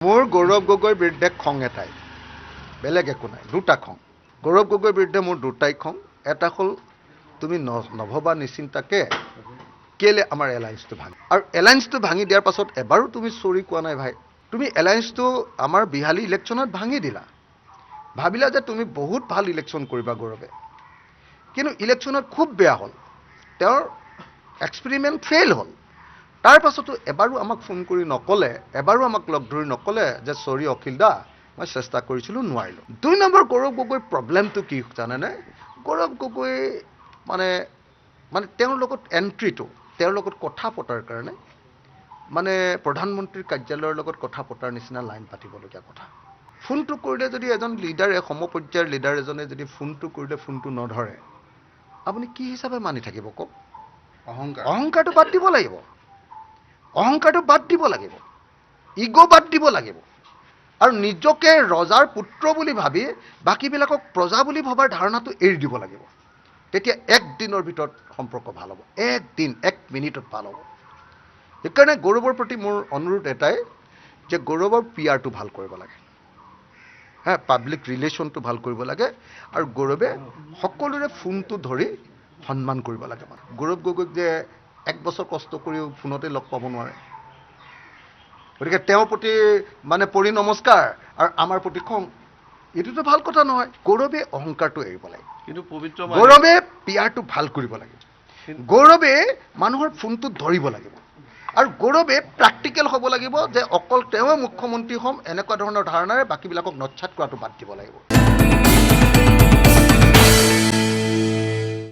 মোৰ গৌৰৱ গগৈৰ বিৰুদ্ধে খং এটাই, বেলেগ একো নাই, দুটা খং। গৌৰৱ গগৈৰ বিৰুদ্ধে মোৰ দুটাই খং। এটা হ'ল তুমি নভবা নিচিন্তাকে কেলে আমাৰ এলায়েন্সটো ভাঙি, আৰু এলায়েন্সটো ভাঙি দিয়াৰ পাছত এবাৰো তুমি চৰি কোৱা নাই ভাই। তুমি এলায়েন্সটো আমাৰ বিহালী ইলেকশ্যনত ভাঙি দিলা, ভাবিলা যে তুমি বহুত ভাল ইলেকশ্যন কৰিবা গৌৰৱে, কিন্তু ইলেকশ্যনত খুব বেয়া হ'ল, তেওঁৰ এক্সপেৰিমেণ্ট ফেইল হ'ল। তাৰ পাছতো এবাৰো আমাক ফোন কৰি নক'লে, এবাৰো আমাক লগ ধৰি নক'লে যে চৰি অখিল দা, মই চেষ্টা কৰিছিলোঁ নোৱাৰিলোঁ। 2 নম্বৰ গৌৰৱ গগৈৰ প্ৰব্লেমটো কি জানেনে? গৌৰৱ গগৈ মানে তেওঁৰ লগত এণ্ট্ৰিটো, তেওঁৰ লগত কথা পতাৰ কাৰণে মানে প্ৰধানমন্ত্ৰীৰ কাৰ্যালয়ৰ লগত কথা পতাৰ নিচিনা লাইন পাতিবলগীয়া কথা। ফোনটো কৰিলে যদি এজন লিডাৰে, সমপৰ্যায়ৰ লিডাৰ এজনে যদি ফোনটো কৰিলে ফোনটো নধৰে, আপুনি কি হিচাপে মানি থাকিব কওক? অহংকাৰটো বাদ দিব লাগিব, অহংকাৰটো বাদ দিব লাগিব, ইগ' বাদ দিব লাগিব, আৰু নিজকে ৰজাৰ পুত্ৰ বুলি ভাবি বাকীবিলাকক প্ৰজা বুলি ভবাৰ ধাৰণাটো এৰি দিব লাগিব। তেতিয়া 1 দিনৰ ভিতৰত সম্পৰ্ক ভাল হ'ব, 1 দিন 1 মিনিটত ভাল হ'ব। সেইকাৰণে গৌৰৱৰ প্ৰতি মোৰ অনুৰোধ এটাই যে গৌৰৱৰ পিআৰটো ভাল কৰিব লাগে, পাব্লিক ৰিলেশ্যনটো ভাল কৰিব লাগে, আৰু গৌৰৱে সকলোৰে ফোনটো ধৰি সন্মান কৰিব লাগে। গৌৰৱ গগৈক যে 1 বছৰ কষ্ট কৰিও ফোনতে লগ পাব নোৱাৰে, গতিকে তেওঁৰ প্ৰতি পৰি নমস্কাৰ আৰু আমাৰ প্ৰতি খং, এইটোতো ভাল কথা নহয়। গৌৰৱে অহংকাৰটো এৰিব লাগে, কিন্তু পবিত্ৰ গৌৰৱে পিআৰটো ভাল কৰিব লাগে, গৌৰৱে মানুহৰ ফোনটো ধৰিব লাগিব, আৰু গৌৰৱে প্ৰেক্টিকেল হ'ব লাগিব যে অকল তেওঁৱে মুখ্যমন্ত্ৰী হ'ম এনেকুৱা ধৰণৰ ধাৰণাৰে বাকীবিলাকক নৎসাত কৰাটো বাদ দিব লাগিব।